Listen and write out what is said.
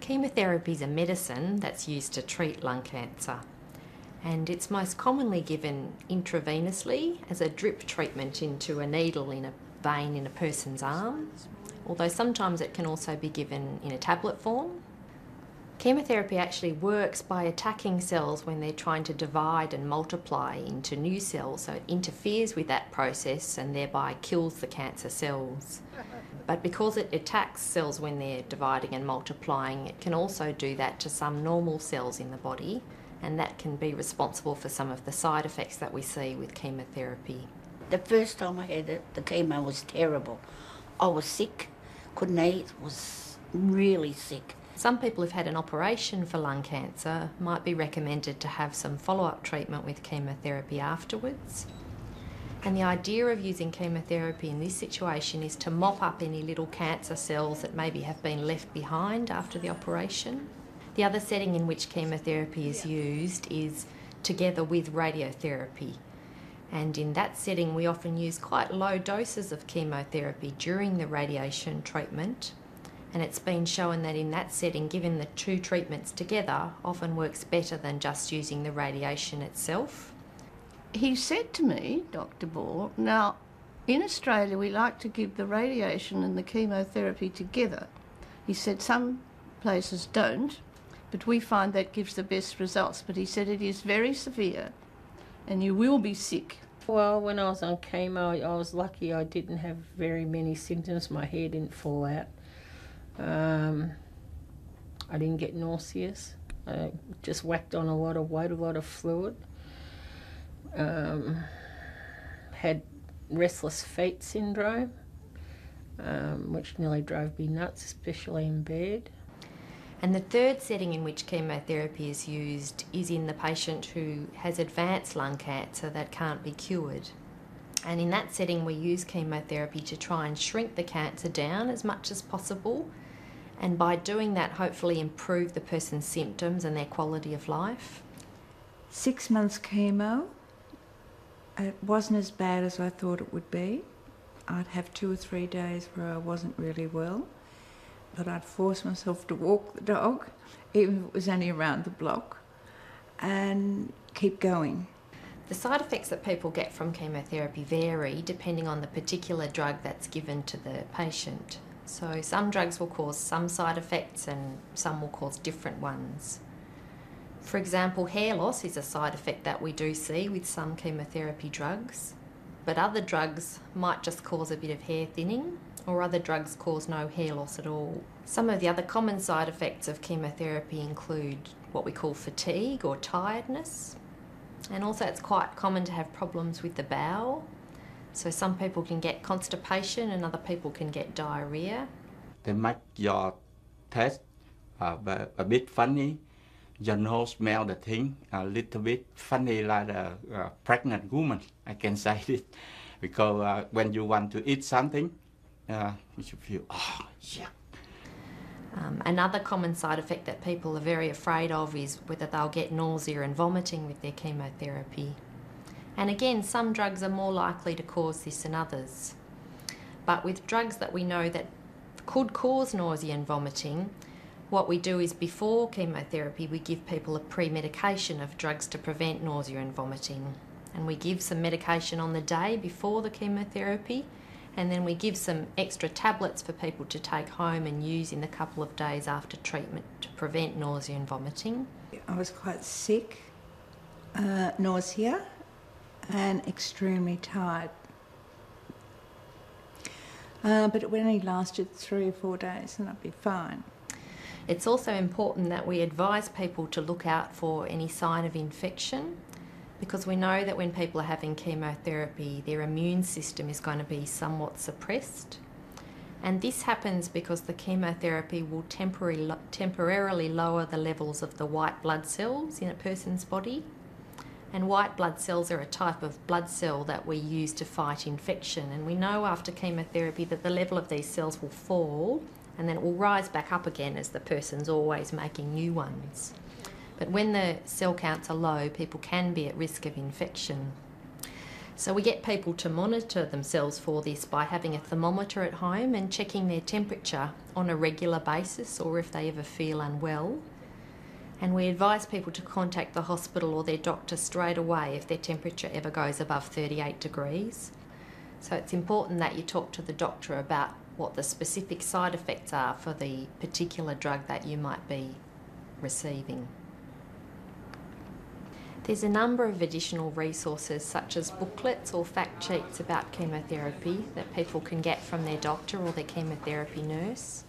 Chemotherapy is a medicine that's used to treat lung cancer, and it's most commonly given intravenously as a drip treatment into a needle in a vein in a person's arm, although sometimes it can also be given in a tablet form. Chemotherapy actually works by attacking cells when they're trying to divide and multiply into new cells, so it interferes with that process and thereby kills the cancer cells. But because it attacks cells when they're dividing and multiplying, it can also do that to some normal cells in the body, and that can be responsible for some of the side effects that we see with chemotherapy. The first time I had it, the chemo was terrible. I was sick, couldn't eat, was really sick. Some people who've had an operation for lung cancer might be recommended to have some follow-up treatment with chemotherapy afterwards. And the idea of using chemotherapy in this situation is to mop up any little cancer cells that maybe have been left behind after the operation. The other setting in which chemotherapy is used is together with radiotherapy. And in that setting, we often use quite low doses of chemotherapy during the radiation treatment. And it's been shown that in that setting, given the two treatments together, often works better than just using the radiation itself. He said to me, Dr. Ball, now, in Australia we like to give the radiation and the chemotherapy together. He said some places don't, but we find that gives the best results. But he said it is very severe and you will be sick. Well, when I was on chemo, I was lucky I didn't have very many symptoms. My hair didn't fall out. I didn't get nauseous. I just whacked on a lot of weight, a lot of fluid. Had restless feet syndrome, which nearly drove me nuts, especially in bed. And the third setting in which chemotherapy is used is in the patient who has advanced lung cancer that can't be cured. And in that setting we use chemotherapy to try and shrink the cancer down as much as possible, and by doing that hopefully improve the person's symptoms and their quality of life. 6 months chemo. It wasn't as bad as I thought it would be. I'd have 2 or 3 days where I wasn't really well, but I'd force myself to walk the dog, even if it was only around the block, and keep going. The side effects that people get from chemotherapy vary depending on the particular drug that's given to the patient. So some drugs will cause some side effects and some will cause different ones. For example, hair loss is a side effect that we do see with some chemotherapy drugs, but other drugs might just cause a bit of hair thinning, or other drugs cause no hair loss at all. Some of the other common side effects of chemotherapy include what we call fatigue or tiredness, and also it's quite common to have problems with the bowel. So some people can get constipation and other people can get diarrhea. They make your taste a bit funny. Your nose smell the thing a little bit funny, like a pregnant woman, I can say it. Because when you want to eat something, you feel, oh, yeah. Another common side effect that people are very afraid of is whether they'll get nausea and vomiting with their chemotherapy. And again, some drugs are more likely to cause this than others. But with drugs that we know that could cause nausea and vomiting, what we do is before chemotherapy we give people a pre-medication of drugs to prevent nausea and vomiting. And we give some medication on the day before the chemotherapy, and then we give some extra tablets for people to take home and use in the couple of days after treatment to prevent nausea and vomiting. I was quite sick, nausea, and extremely tired. But it only lasted 3 or 4 days and I'd be fine. It's also important that we advise people to look out for any sign of infection, because we know that when people are having chemotherapy, their immune system is going to be somewhat suppressed. And this happens because the chemotherapy will temporarily lower the levels of the white blood cells in a person's body. And white blood cells are a type of blood cell that we use to fight infection. And we know after chemotherapy that the level of these cells will fall and then it will rise back up again as the person's always making new ones. But when the cell counts are low, people can be at risk of infection. So we get people to monitor themselves for this by having a thermometer at home and checking their temperature on a regular basis, or if they ever feel unwell. And we advise people to contact the hospital or their doctor straight away if their temperature ever goes above 38 degrees. So it's important that you talk to the doctor about what the specific side effects are for the particular drug that you might be receiving. There's a number of additional resources such as booklets or fact sheets about chemotherapy that people can get from their doctor or their chemotherapy nurse.